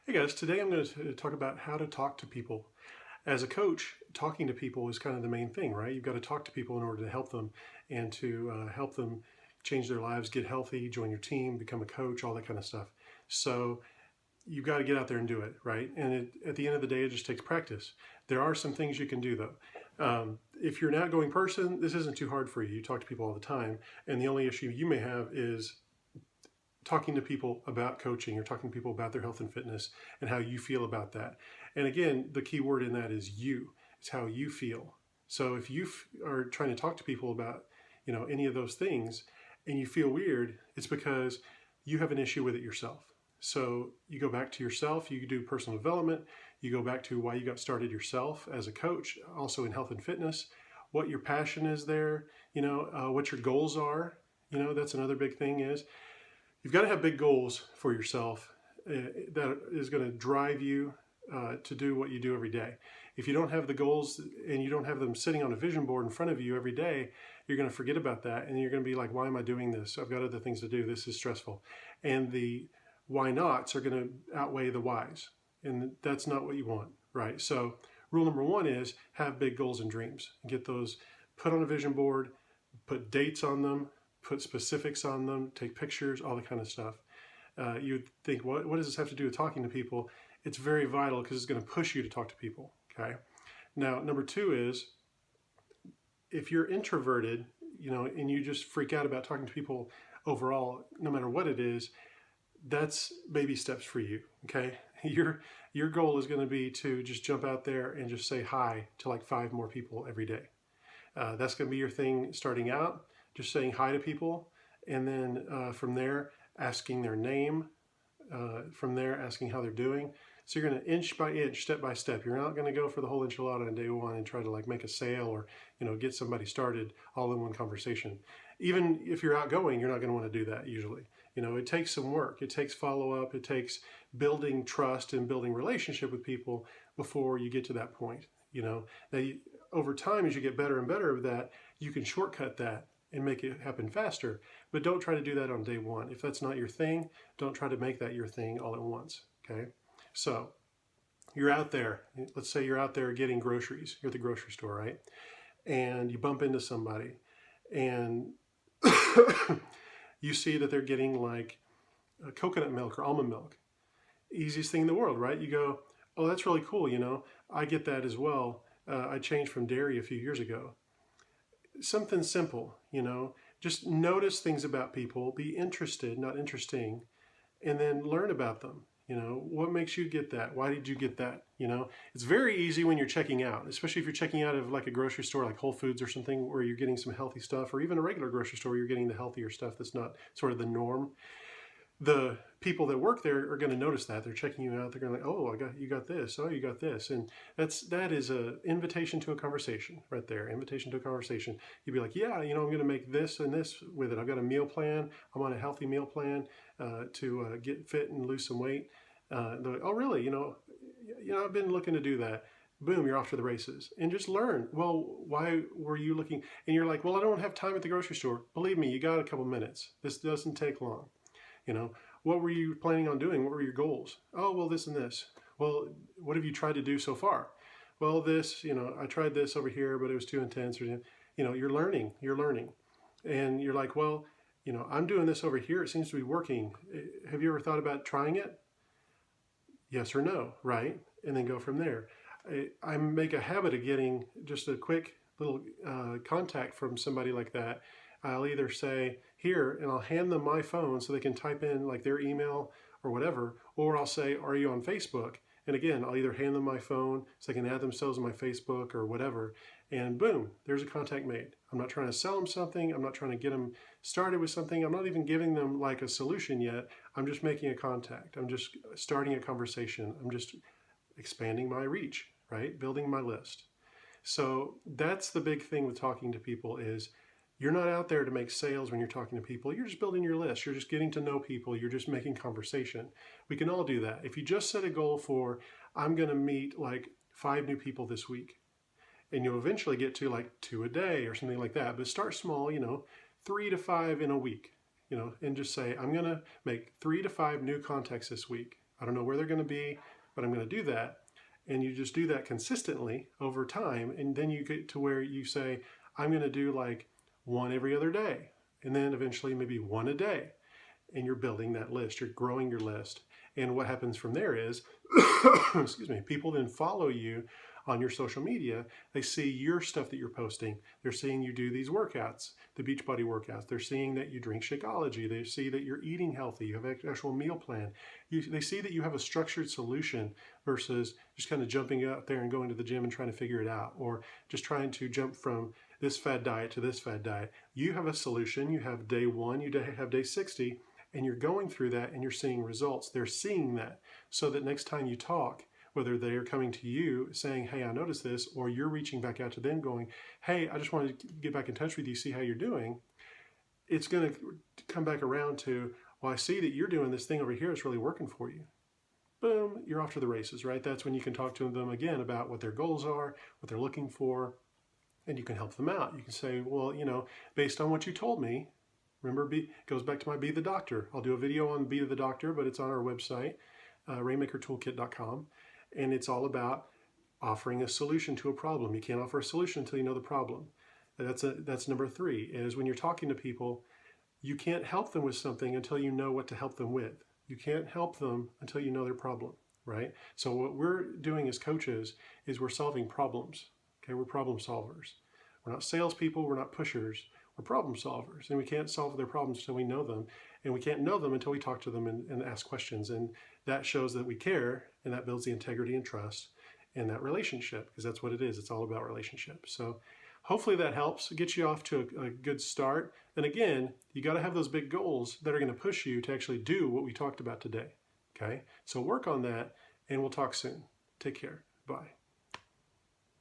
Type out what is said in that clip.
Hey guys, today I'm going to talk about how to talk to people. As a coach, talking to people is kind of the main thing, right? You've got to talk to people in order to help them and to help them change their lives, get healthy, join your team, become a coach, all that kind of stuff. So you've got to get out there and do it, right? And at the end of the day, it just takes practice. There are some things you can do though. If you're an outgoing person, this isn't too hard for you. You talk to people all the time, and the only issue you may have is talking to people about coaching or talking to people about their health and fitness and how you feel about that. And again, the key word in that is you. It's how you feel. So if you are trying to talk to people about, any of those things and you feel weird, it's because you have an issue with it yourself. So you go back to yourself, you do personal development, you go back to why you got started yourself as a coach, also in health and fitness, what your passion is there, what your goals are. That's another big thing is you've got to have big goals for yourself that is going to drive you to do what you do every day. If you don't have the goals and you don't have them sitting on a vision board in front of you every day, you're going to forget about that and you're going to be like, why am I doing this? I've got other things to do. This is stressful. And the why nots are going to outweigh the whys. And that's not what you want, right? So rule number one is have big goals and dreams and get those put on a vision board, put dates on them, put specifics on them, take pictures, all that kind of stuff. You'd think, what does this have to do with talking to people? It's very vital because it's going to push you to talk to people, okay? Now, number two is, if you're introverted, and you just freak out about talking to people overall, no matter what it is, that's baby steps for you, okay? Your goal is going to be to just jump out there and just say hi to like 5 more people every day. That's going to be your thing starting out, just saying hi to people, and then from there, asking their name, from there, asking how they're doing. So you're going to inch by inch, step by step. You're not going to go for the whole enchilada on day one and try to like make a sale or, get somebody started all in one conversation. Even if you're outgoing, you're not going to want to do that usually. It takes some work. It takes follow-up. It takes building trust and building relationship with people before you get to that point. Now, over time, as you get better and better at that, you can shortcut that and make it happen faster. But don't try to do that on day one. If that's not your thing, don't try to make that your thing all at once, okay? So you're out there. Let's say you're out there getting groceries. You're at the grocery store, right? And you bump into somebody and you see that they're getting like coconut milk or almond milk. Easiest thing in the world, right? You go, oh, that's really cool, I get that as well. I changed from dairy a few years ago. Something simple, just notice things about people, be interested, not interesting, and then learn about them. What makes you get that? Why did you get that? It's very easy when you're checking out, especially if you're checking out of like a grocery store like Whole Foods or something where you're getting some healthy stuff, or even a regular grocery store where you're getting the healthier stuff that's not sort of the norm. The people that work there are going to notice that. They're checking you out. They're going to like, oh, you got this. Oh, you got this. And that is a invitation to a conversation right there. Invitation to a conversation. You'd be like, yeah, I'm going to make this and this with it. I've got a meal plan. I'm on a healthy meal plan to get fit and lose some weight. They're like, oh, really? I've been looking to do that. Boom, you're off to the races. And just learn, well, why were you looking? And you're like, well, I don't have time at the grocery store. Believe me, you got a couple minutes. This doesn't take long. What were you planning on doing? What were your goals? Oh, well, this and this. Well, what have you tried to do so far? Well, this, I tried this over here, but it was too intense. Or, you're learning. And you're like, well, I'm doing this over here. It seems to be working. Have you ever thought about trying it? Yes or no, right? And then go from there. I make a habit of getting just a quick little contact from somebody like that. I'll either say here, and I'll hand them my phone so they can type in like their email or whatever, or I'll say, are you on Facebook? And again, I'll either hand them my phone so they can add themselves on my Facebook or whatever, and boom, there's a contact made. I'm not trying to sell them something. I'm not trying to get them started with something. I'm not even giving them like a solution yet. I'm just making a contact. I'm just starting a conversation. I'm just expanding my reach, right? Building my list. So that's the big thing with talking to people is you're not out there to make sales when you're talking to people. You're just building your list. You're just getting to know people. You're just making conversation. We can all do that. If you just set a goal for, I'm going to meet like 5 new people this week, and you'll eventually get to like 2 a day or something like that. But start small, 3 to 5 in a week, and just say, I'm going to make 3 to 5 new contacts this week. I don't know where they're going to be, but I'm going to do that. And you just do that consistently over time. And then you get to where you say, I'm going to do like one every other day. And then eventually maybe one a day. And you're building that list, you're growing your list. And what happens from there is, excuse me, people then follow you on your social media. They see your stuff that you're posting. They're seeing you do these workouts, the Beachbody workouts. They're seeing that you drink Shakeology. They see that you're eating healthy. You have an actual meal plan. They see that you have a structured solution versus just kind of jumping out there and going to the gym and trying to figure it out, or just trying to jump from this fad diet to this fad diet. You have a solution. You have day 1, you have day 60, and you're going through that and you're seeing results. They're seeing that, so that next time you talk, whether they are coming to you saying, hey, I noticed this, or you're reaching back out to them going, hey, I just wanted to get back in touch with you, see how you're doing. It's going to come back around to, well, I see that you're doing this thing over here. It's really working for you. Boom, you're off to the races, right? That's when you can talk to them again about what their goals are, what they're looking for, and you can help them out. You can say, well, based on what you told me, remember, goes back to my Be the Doctor. I'll do a video on Be the Doctor, but it's on our website, rainmakertoolkit.com. And it's all about offering a solution to a problem. You can't offer a solution until you know the problem. That's number 3, is when you're talking to people, you can't help them with something until you know what to help them with. You can't help them until you know their problem, right? So what we're doing as coaches is we're solving problems. Okay, we're problem solvers. We're not salespeople, we're not pushers. We're problem solvers, and we can't solve their problems until we know them, and we can't know them until we talk to them and ask questions, and that shows that we care, and that builds the integrity and trust in that relationship, because that's what it is. It's all about relationships. So hopefully that helps get you off to a good start. And again, you got to have those big goals that are going to push you to actually do what we talked about today. Okay, so work on that, and we'll talk soon. Take care. Bye.